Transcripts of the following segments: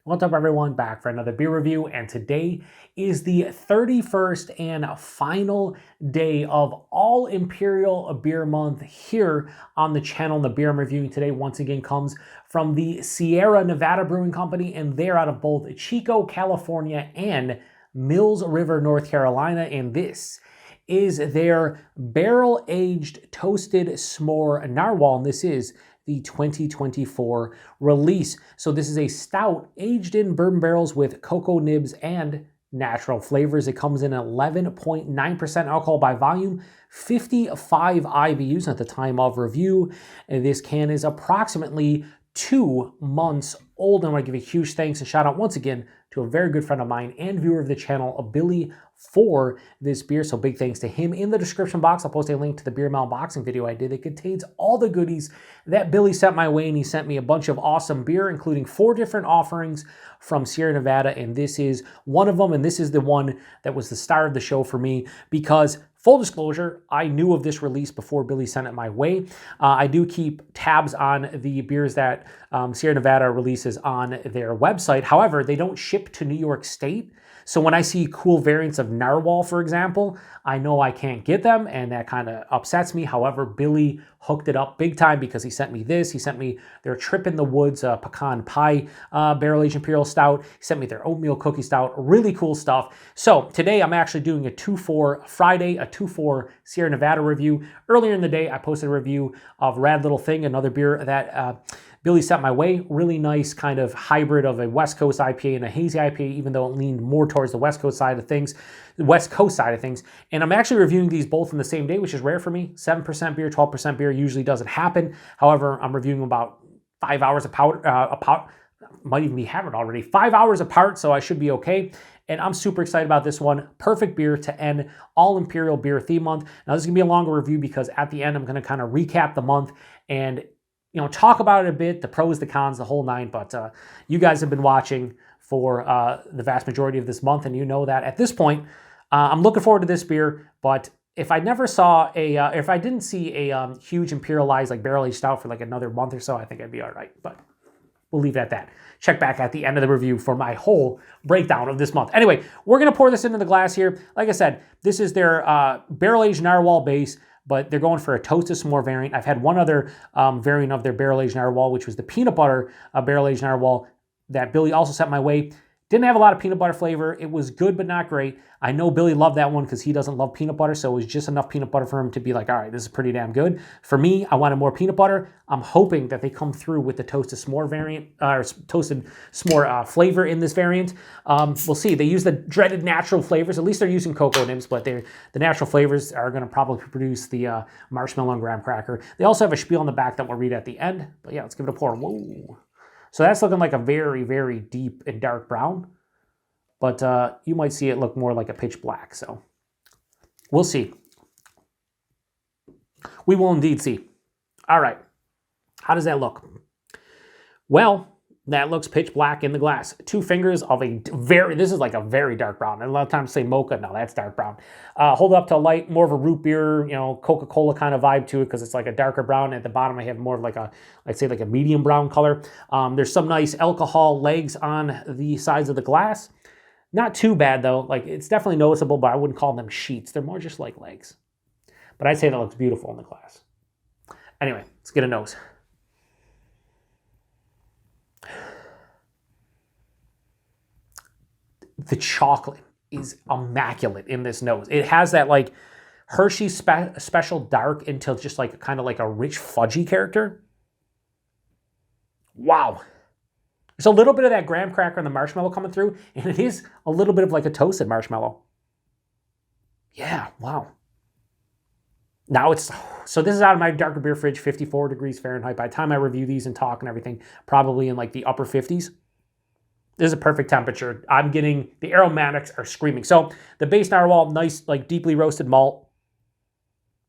What's up everyone, back for another beer review, and today is the 31st and final day of all Imperial Beer Month here on the channel. The beer I'm reviewing today once again comes from the Sierra Nevada Brewing Company, and they're out of both Chico, California and Mills River, North Carolina, and this is their Barrel-Aged Toasted S'more Narwhal, and this is the 2024 release. So this is a stout aged in bourbon barrels with cocoa nibs and natural flavors. It comes in 11.9% alcohol by volume, 55 IBUs at the time of review. And this can is approximately 2 months old. And I want to give a huge thanks and shout out once again to a very good friend of mine and viewer of the channel, Billy, for this beer. So big thanks to him. In the description box, I'll post a link to the beer unboxing video I did. It contains all the goodies that Billy sent my way, and he sent me a bunch of awesome beer, including 4 different offerings from Sierra Nevada, and this is one of them, and this is the one that was the star of the show for me because, full disclosure, I knew of this release before Billy sent it my way. I do keep tabs on the beers that Sierra Nevada releases on their website. However, they don't ship to New York State. So when I see cool variants of Narwhal, for example, I know I can't get them, and that kind of upsets me. However, Billy hooked it up big time because he sent me this. He sent me their Trip in the Woods pecan pie barrel-aged Imperial Stout. He sent me their oatmeal cookie stout. Really cool stuff. So today I'm actually doing a 2-4 Friday, a 2-4 Sierra Nevada review. Earlier in the day, I posted a review of Rad Little Thing, another beer that Billy sent my way. Really nice kind of hybrid of a West Coast IPA and a hazy IPA, even though it leaned more towards the West Coast side of things. And I'm actually reviewing these both in the same day, which is rare for me. 7% beer, 12% beer usually doesn't happen. However, I'm reviewing about 5 hours apart. Might even be having already 5 hours apart, so I should be okay. And I'm super excited about this one. Perfect beer to end all Imperial Beer Theme Month. Now this is gonna be a longer review because at the end I'm gonna kind of recap the month and talk about it a bit, the pros, the cons, the whole nine. But you guys have been watching for the vast majority of this month, and you know that at this point, I'm looking forward to this beer. But if I never saw if I didn't see a huge imperialized like barrel-aged stout for like another month or so, I think I'd be all right. But we'll leave it at that. Check back at the end of the review for my whole breakdown of this month. Anyway, we're gonna pour this into the glass here. Like I said, this is their barrel-aged narwhal base, but they're going for a toasted s'more variant. I've had one other variant of their barrel-aged narwhal, which was the peanut butter barrel-aged narwhal that Billy also sent my way. Didn't have a lot of peanut butter flavor. It was good, but not great. I know Billy loved that one because he doesn't love peanut butter, so it was just enough peanut butter for him to be like, all right, this is pretty damn good. For me, I wanted more peanut butter. I'm hoping that they come through with the toasted s'more variant, or toasted s'more flavor in this variant. We'll see. They use the dreaded natural flavors. At least they're using cocoa nibs, but the natural flavors are going to probably produce the marshmallow and graham cracker. They also have a spiel on the back that we'll read at the end. But yeah, let's give it a pour. Whoa. So that's looking like a very, very deep and dark brown. But you might see it look more like a pitch black. So we'll see. We will indeed see. All right. How does that look? Well, that looks pitch black in the glass. 2 fingers of this is like a very dark brown. And a lot of times say mocha. No, that's dark brown. Hold it up to a light, more of a root beer, Coca-Cola kind of vibe to it because it's like a darker brown. At the bottom, I have more of like I'd say like a medium brown color. There's some nice alcohol legs on the sides of the glass. Not too bad though. Like it's definitely noticeable, but I wouldn't call them sheets. They're more just like legs. But I'd say that looks beautiful in the glass. Anyway, let's get a nose. The chocolate is immaculate in this nose. It has that like Hershey's special dark until just like kind of like a rich fudgy character. Wow. There's a little bit of that graham cracker and the marshmallow coming through, and it is a little bit of like a toasted marshmallow. Yeah, wow. Now so this is out of my darker beer fridge, 54 degrees Fahrenheit. By the time I review these and talk and everything, probably in like the upper 50s. This is a perfect temperature. I'm getting, the aromatics are screaming. So the base narwhal, nice, like deeply roasted malt.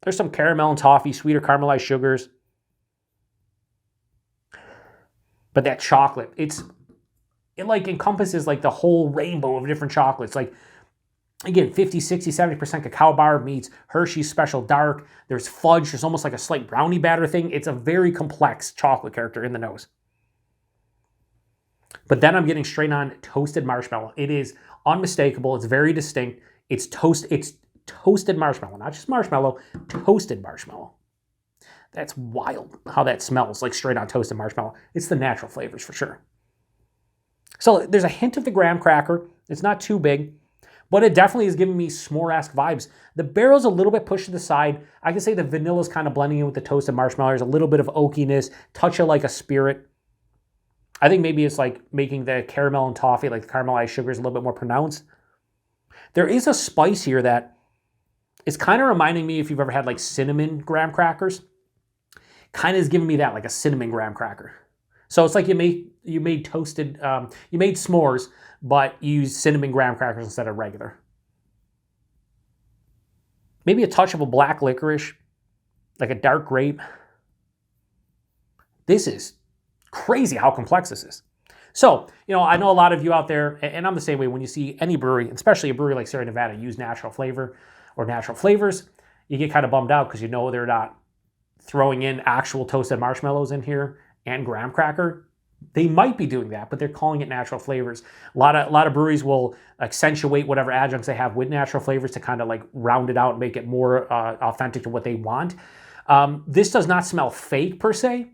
There's some caramel and toffee, sweeter caramelized sugars. But that chocolate, it like encompasses like the whole rainbow of different chocolates. Like, again, 50, 60, 70% cacao bar meets Hershey's Special Dark. There's fudge. There's almost like a slight brownie batter thing. It's a very complex chocolate character in the nose. But then I'm getting straight on toasted marshmallow. It is unmistakable. It's very distinct. It's toasted marshmallow, not just marshmallow, toasted marshmallow. That's wild how that smells, like straight on toasted marshmallow. It's the natural flavors for sure. So there's a hint of the graham cracker. It's not too big, but it definitely is giving me s'more-esque vibes. The barrel's a little bit pushed to the side. I can say the vanilla's kind of blending in with the toasted marshmallow. There's a little bit of oakiness, touch of like a spirit. I think maybe it's like making the caramel and toffee, like the caramelized sugar, is a little bit more pronounced. There is a spice here that is kind of reminding me, if you've ever had like cinnamon graham crackers, kind of is giving me that, like a cinnamon graham cracker. So it's like you made s'mores, but you use cinnamon graham crackers instead of regular. Maybe a touch of a black licorice, like a dark grape. This is crazy how complex this is. So, I know a lot of you out there, and I'm the same way, when you see any brewery, especially a brewery like Sierra Nevada, use natural flavor or natural flavors, you get kind of bummed out because they're not throwing in actual toasted marshmallows in here and graham cracker. They might be doing that, but they're calling it natural flavors. A lot of breweries will accentuate whatever adjuncts they have with natural flavors to kind of like round it out and make it more authentic to what they want. This does not smell fake per se,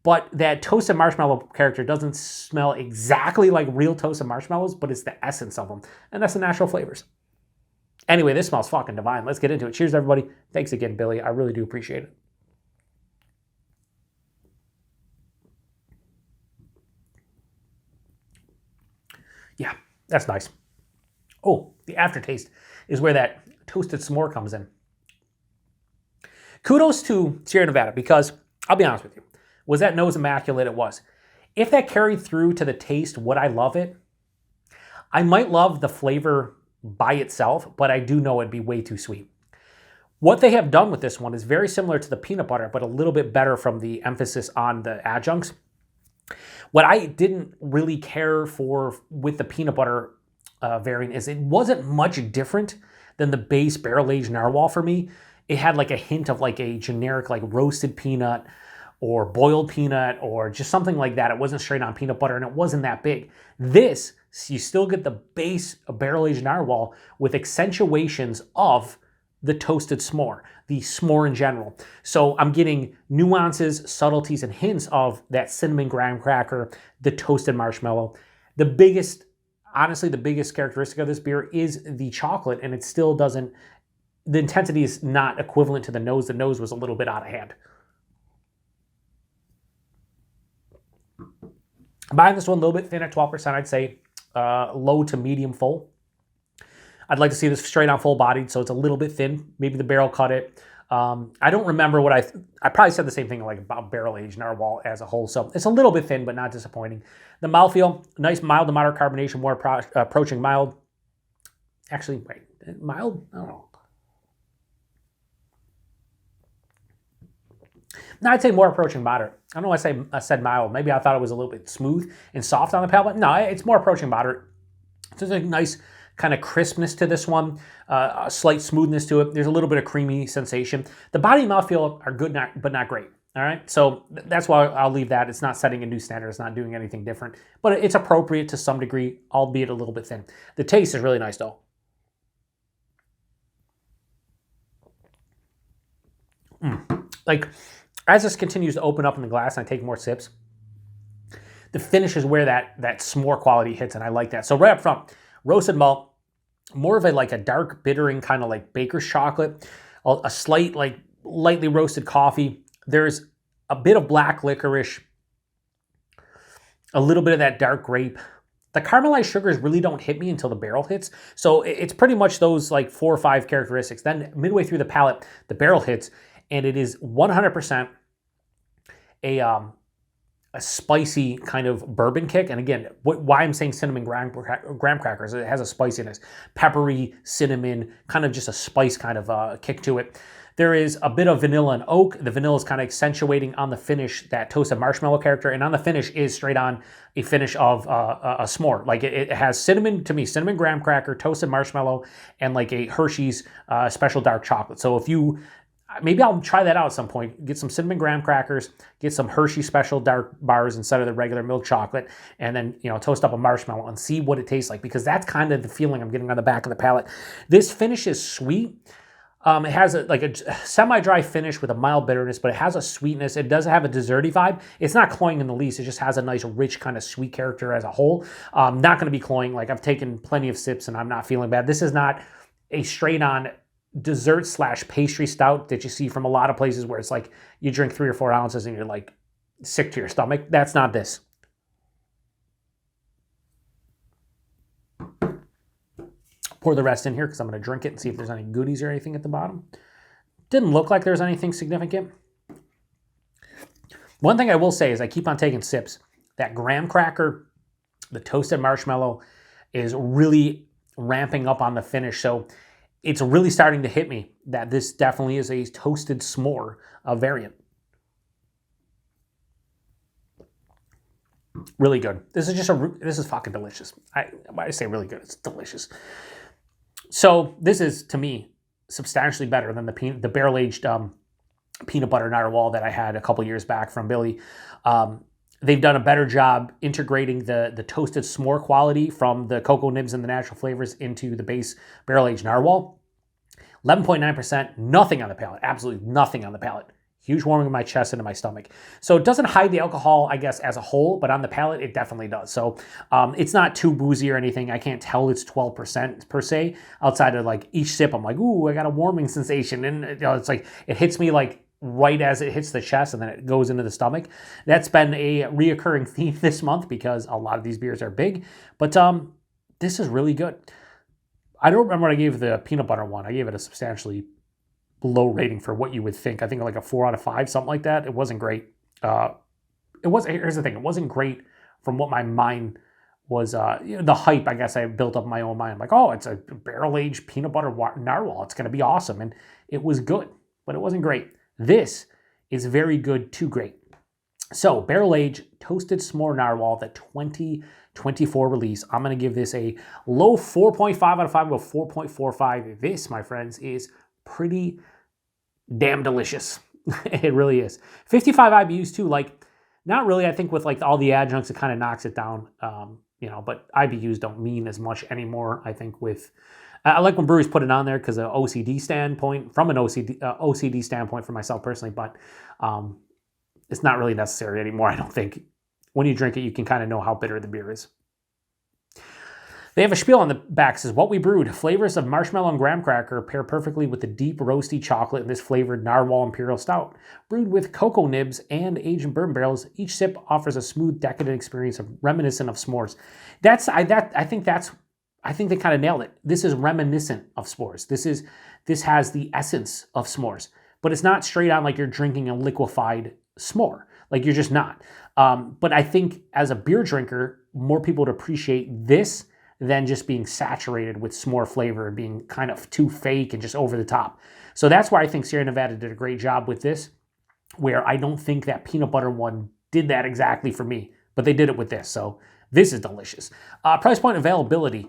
but that toasted marshmallow character doesn't smell exactly like real toasted marshmallows, but it's the essence of them, and that's the natural flavors. Anyway, this smells fucking divine. Let's get into it. Cheers, everybody. Thanks again, Billy. I really do appreciate it. Yeah, that's nice. Oh, the aftertaste is where that toasted s'more comes in. Kudos to Sierra Nevada, because I'll be honest with you, was that nose immaculate? It was. If that carried through to the taste, would I love it? I might love the flavor by itself, but I do know it'd be way too sweet. What they have done with this one is very similar to the peanut butter, but a little bit better from the emphasis on the adjuncts. What I didn't really care for with the peanut butter variant is it wasn't much different than the base barrel-aged narwhal for me. It had like a hint of like a generic like roasted peanut or boiled peanut or just something like that. It wasn't straight on peanut butter, and it wasn't that big. This, you still get the base barrel-aged narwhal with accentuations of the toasted s'more, the s'more in general. So I'm getting nuances, subtleties, and hints of that cinnamon graham cracker, the toasted marshmallow. Honestly, the biggest characteristic of this beer is the chocolate, and it still doesn't, the intensity is not equivalent to the nose. The nose was a little bit out of hand. Buying this one a little bit thin at 12%, I'd say low to medium full. I'd like to see this straight on full bodied, so it's a little bit thin. Maybe the barrel cut it. I don't remember what I probably said the same thing like about barrel-aged narwhal as a whole. So it's a little bit thin, but not disappointing. The mouthfeel, nice mild to moderate carbonation, more approaching mild. Actually, wait, mild? I don't know. No, I'd say more approaching moderate. I don't know why I said mild. Maybe I thought it was a little bit smooth and soft on the palate. No, it's more approaching moderate. So there's a nice kind of crispness to this one, a slight smoothness to it. There's a little bit of creamy sensation. The body and mouthfeel are good, but not great. All right, so that's why I'll leave that. It's not setting a new standard. It's not doing anything different, but it's appropriate to some degree, albeit a little bit thin. The taste is really nice, though. Like, as this continues to open up in the glass and I take more sips, the finish is where that s'more quality hits, and I like that. So right up front, roasted malt, more of a dark bittering kind of like baker's chocolate, a slight like lightly roasted coffee. There's a bit of black licorice, a little bit of that dark grape. The caramelized sugars really don't hit me until the barrel hits. So it's pretty much those like 4 or 5 characteristics. Then midway through the palate, the barrel hits, and it is 100% a spicy kind of bourbon kick. And again, why I'm saying cinnamon graham crackers, it has a spiciness, peppery, cinnamon, kind of just a spice kind of kick to it. There is a bit of vanilla and oak. The vanilla is kind of accentuating on the finish that toasted marshmallow character, and on the finish is straight on a finish of a s'more. Like it has cinnamon, to me, cinnamon graham cracker, toasted marshmallow, and like a Hershey's special dark chocolate. So if you, maybe I'll try that out at some point. Get some cinnamon graham crackers, get some Hershey Special dark bars instead of the regular milk chocolate, and then, you know, toast up a marshmallow and see what it tastes like, because that's kind of the feeling I'm getting on the back of the palate. This finish is sweet. It has a semi-dry finish with a mild bitterness, but it has a sweetness. It does have a desserty vibe. It's not cloying in the least. It just has a nice, rich kind of sweet character as a whole. Not going to be cloying. Like, I've taken plenty of sips and I'm not feeling bad. This is not a straight-on dessert / pastry stout that you see from a lot of places where it's like you drink 3 or 4 ounces and you're like sick to your stomach. That's not this. Pour the rest in here because I'm going to drink it and see if there's any goodies or anything at the bottom. Didn't look like there's anything significant. One thing I will say is I keep on taking sips. That graham cracker, the toasted marshmallow is really ramping up on the finish. So it's really starting to hit me that this definitely is a toasted s'more variant. Really good. This is fucking delicious. I say really good. It's delicious. So this is, to me, substantially better than the barrel-aged peanut butter narwhal that I had a couple years back from Billy. They've done a better job integrating the toasted s'more quality from the cocoa nibs and the natural flavors into the base barrel-aged narwhal. 11.9%, nothing on the palate, absolutely nothing on the palate. Huge warming in my chest and in my stomach. So it doesn't hide the alcohol, I guess, as a whole, but on the palate, it definitely does. So it's not too boozy or anything. I can't tell it's 12% per se. Outside of like each sip, I'm like, ooh, I got a warming sensation. And you know, it's like, it hits me like right as it hits the chest and then it goes into the stomach. That's been a reoccurring theme this month because a lot of these beers are big. But this is really good. I don't remember what I gave the peanut butter one. I gave it a substantially low rating for what you would think. I think like a 4 out of 5, something like that. It wasn't great. Here's the thing. It wasn't great from what my mind was, the hype, I guess I built up in my own mind. I'm like, oh, it's a barrel-aged peanut butter narwhal. It's going to be awesome. And it was good, but it wasn't great. This is very good to great. So Barrel-Aged Toasted S'more Narwhal, the 2024 release. I'm going to give this a low 4.5 out of 5, go 4.45. This, my friends, is pretty damn delicious. It really is. 55 IBUs too, like, not really. I think with like all the adjuncts, it kind of knocks it down, but IBUs don't mean as much anymore. I think I like when breweries put it on there because of an OCD standpoint, from an OCD standpoint for myself personally, but it's not really necessary anymore, I don't think. When you drink it, you can kind of know how bitter the beer is. They have a spiel on the back that says, what we brewed. Flavors of marshmallow and graham cracker pair perfectly with the deep roasty chocolate in this flavored Narwhal Imperial Stout. Brewed with cocoa nibs and aged in bourbon barrels, each sip offers a smooth, decadent experience reminiscent of s'mores. I think they kind of nailed it. This is reminiscent of s'mores. This has the essence of s'mores, but it's not straight on like you're drinking a liquefied s'more. Like, you're just not. But I think as a beer drinker, more people would appreciate this than just being saturated with s'more flavor and being kind of too fake and just over the top. So that's why I think Sierra Nevada did a great job with this, where I don't think that peanut butter one did that exactly for me, but they did it with this. So this is delicious. Price point availability.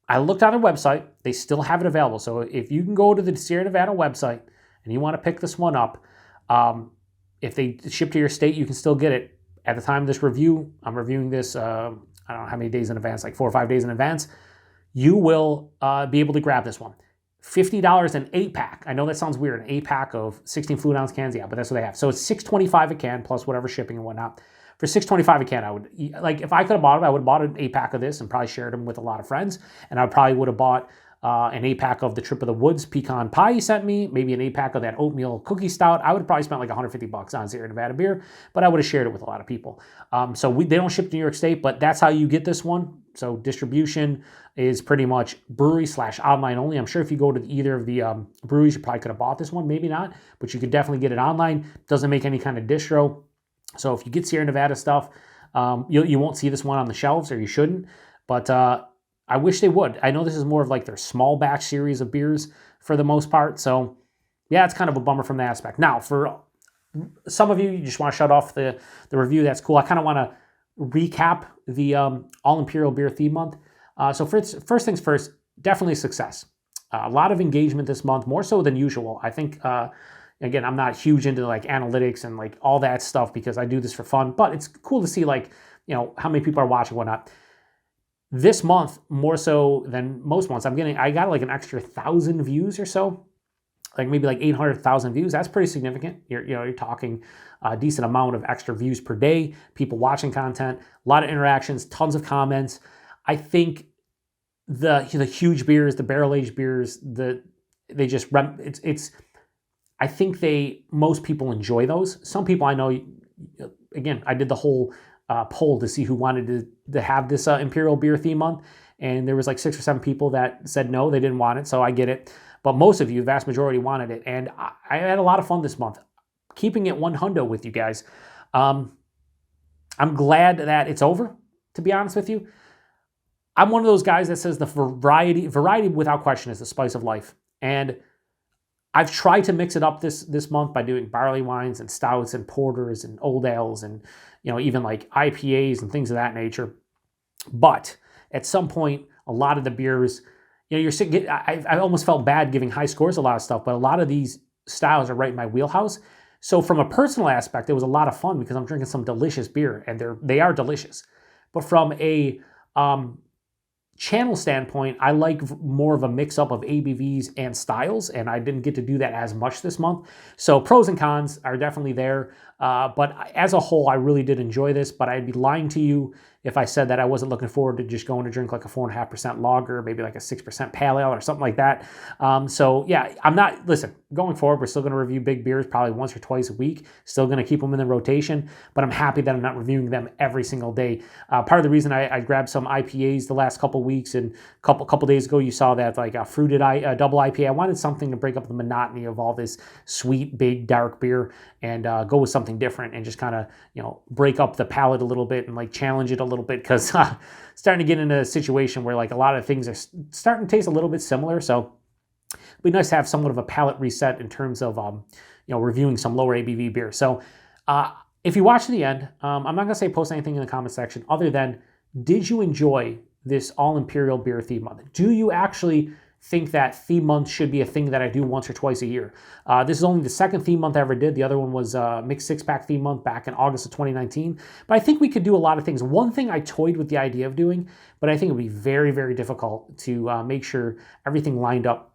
I looked on their website. They still have it available. So if you can go to the Sierra Nevada website and you want to pick this one up, if they ship to your state, you can still get it. At the time of this review, I'm reviewing this, I don't know how many days in advance, like 4 or 5 days in advance. You will be able to grab this one. $50 an 8-pack. I know that sounds weird, an 8-pack of 16 fluid ounce cans, yeah, but that's what they have. So it's $6.25 a can plus whatever shipping and whatnot. For $6.25 a can, I would, like, if I could have bought it, I would have bought an 8-pack of this and probably shared them with a lot of friends. And I probably would have bought an 8-pack of the Trip of the Woods pecan pie you sent me, maybe an 8-pack of that oatmeal cookie stout. I would have probably spent like $150 on Sierra Nevada beer, but I would have shared it with a lot of people. They don't ship to New York State, but that's how you get this one. So distribution is pretty much brewery / online only. I'm sure if you go to either of the breweries, you probably could have bought this one, maybe not, but you could definitely get it online. Doesn't make any kind of distro. So if you get Sierra Nevada stuff, you won't see this one on the shelves, or you shouldn't, but I wish they would. I know this is more of like their small batch series of beers for the most part. So yeah, it's kind of a bummer from that aspect. Now, for some of you just want to shut off the review. That's cool. I kind of want to recap the All Imperial Beer Theme Month. So first things first, definitely a success. A lot of engagement this month, more so than usual. I think, again, I'm not huge into like analytics and like all that stuff because I do this for fun, but it's cool to see like, how many people are watching, whatnot. This month, more so than most months, I got like an extra 1,000 views or so, like maybe like 800,000 views. That's pretty significant. You're talking a decent amount of extra views per day, people watching content, a lot of interactions, tons of comments. I think the huge beers, the barrel-aged beers, I think most people enjoy those. Some people I know, again, I did the whole poll to see who wanted to have this Imperial Beer Theme Month, and there was like 6 or 7 people that said no, they didn't want it, so I get it. But most of you, the vast majority, wanted it, and I had a lot of fun this month, keeping it 100 with you guys. I'm glad that it's over, to be honest with you. I'm one of those guys that says the variety without question is the spice of life, and I've tried to mix it up this month by doing barley wines and stouts and porters and old ales and even like IPAs and things of that nature. But at some point, a lot of the beers, I almost felt bad giving high scores a lot of stuff, but a lot of these styles are right in my wheelhouse. So from a personal aspect, it was a lot of fun because I'm drinking some delicious beer, and they are delicious. But from a channel standpoint, I like more of a mix-up of ABVs and styles, and I didn't get to do that as much this month. So pros and cons are definitely there, but as a whole, I really did enjoy this, but I'd be lying to you if I said that I wasn't looking forward to just going to drink like a 4.5% lager, maybe like a 6% pale ale or something like that. So yeah, listen, going forward, we're still going to review big beers probably once or twice a week, still going to keep them in the rotation, but I'm happy that I'm not reviewing them every single day. Part of the reason I grabbed some IPAs the last couple weeks, and a couple days ago you saw that like a fruited double IPA. I wanted something to break up the monotony of all this sweet, big, dark beer and go with something different and just kind of, break up the palate a little bit and like challenge it a little bit, because starting to get into a situation where like a lot of things are starting to taste a little bit similar. So it'd be nice to have somewhat of a palate reset in terms of, reviewing some lower ABV beer. So if you watch to the end, I'm not going to say post anything in the comment section other than, did you enjoy this all Imperial Beer Theme Month? Do you actually think that theme month should be a thing that I do once or twice a year? This is only the second theme month I ever did. The other one was Mixed Six-Pack Theme Month back in August of 2019. But I think we could do a lot of things. One thing I toyed with the idea of doing, but I think it would be very, very difficult to make sure everything lined up.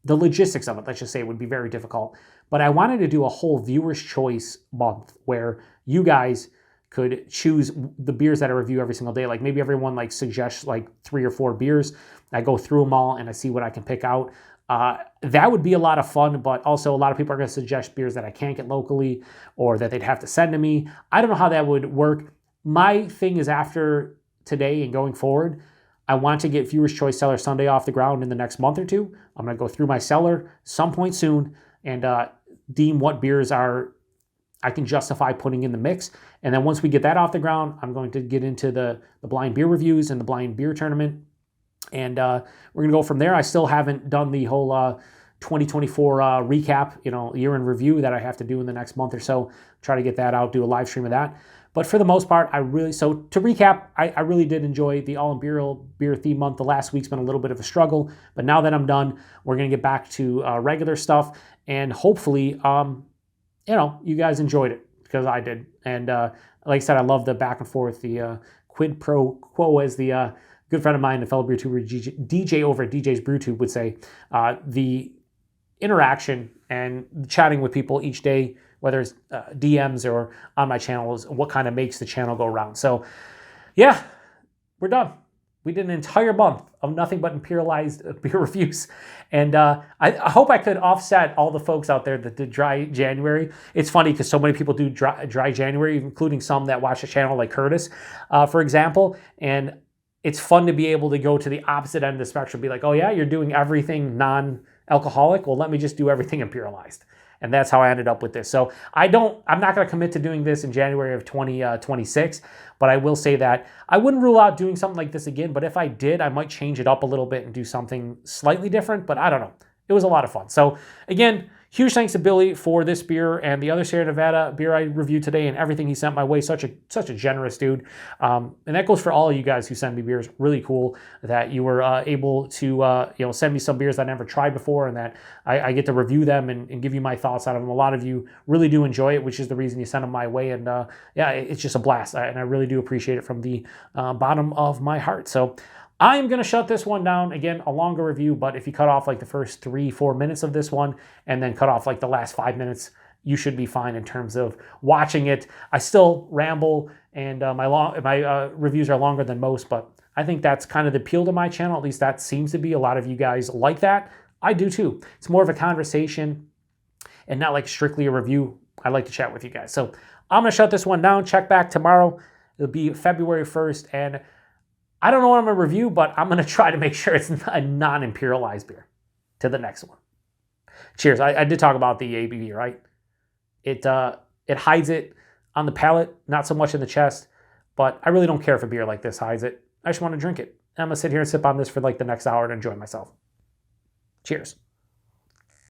The logistics of it, let's just say, would be very difficult. But I wanted to do a whole viewer's choice month where you guys could choose the beers that I review every single day. Like maybe everyone like suggests like 3 or 4 beers. I go through them all and I see what I can pick out. That would be a lot of fun, but also a lot of people are going to suggest beers that I can't get locally or that they'd have to send to me. I don't know how that would work. My thing is, after today and going forward, I want to get Viewer's Choice Cellar Sunday off the ground in the next month or two. I'm going to go through my cellar some point soon and deem what beers I can justify putting in the mix. And then once we get that off the ground, I'm going to get into the blind beer reviews and the blind beer tournament. And we're going to go from there. I still haven't done the whole 2024 recap, year in review that I have to do in the next month or so. Try to get that out, do a live stream of that. But for the most part, so to recap, I really did enjoy the All Imperial Beer Theme Month. The last week's been a little bit of a struggle, but now that I'm done, we're going to get back to regular stuff. And hopefully, you guys enjoyed it, because I did. And like I said, I love the back and forth, the quid pro quo, as the good friend of mine, a fellow beer tuber, DJ over at DJ's Brew Tube, would say. The interaction and chatting with people each day, whether it's DMs or on my channel, is what kind of makes the channel go around. So yeah, we're done. We did an entire month of nothing but imperialized beer reviews. And I hope I could offset all the folks out there that did dry January. It's funny because so many people do dry January, including some that watch the channel like Curtis, for example. And it's fun to be able to go to the opposite end of the spectrum, be like, oh yeah, you're doing everything non-alcoholic? Well, let me just do everything imperialized. And that's how I ended up with this. So I'm not going to commit to doing this in January of 2026, but I will say that I wouldn't rule out doing something like this again. But if I did, I might change it up a little bit and do something slightly different, but I don't know. It was a lot of fun. So again, huge thanks to Billy for this beer and the other Sierra Nevada beer I reviewed today and everything he sent my way. Such a generous dude. And that goes for all of you guys who send me beers. Really cool that you were able to send me some beers I never tried before, and that I get to review them and give you my thoughts on them. A lot of you really do enjoy it, which is the reason you send them my way. And yeah, it's just a blast. And I really do appreciate it from the bottom of my heart. So I'm going to shut this one down. Again, a longer review, but if you cut off like the first 3-4 minutes of this one and then cut off like the last 5 minutes, you should be fine in terms of watching it. I still ramble, and my reviews are longer than most, but I think that's kind of the appeal to my channel. At least that seems to be. A lot of you guys like that. I do too. It's more of a conversation and not like strictly a review. I like to chat with you guys. So I'm going to shut this one down. Check back tomorrow. It'll be February 1st, and I don't know what I'm going to review, but I'm going to try to make sure it's a non-imperialized beer. To the next one. Cheers. I did talk about the ABV, right? It hides it on the palate, not so much in the chest, but I really don't care if a beer like this hides it. I just want to drink it. I'm going to sit here and sip on this for like the next hour and enjoy myself. Cheers.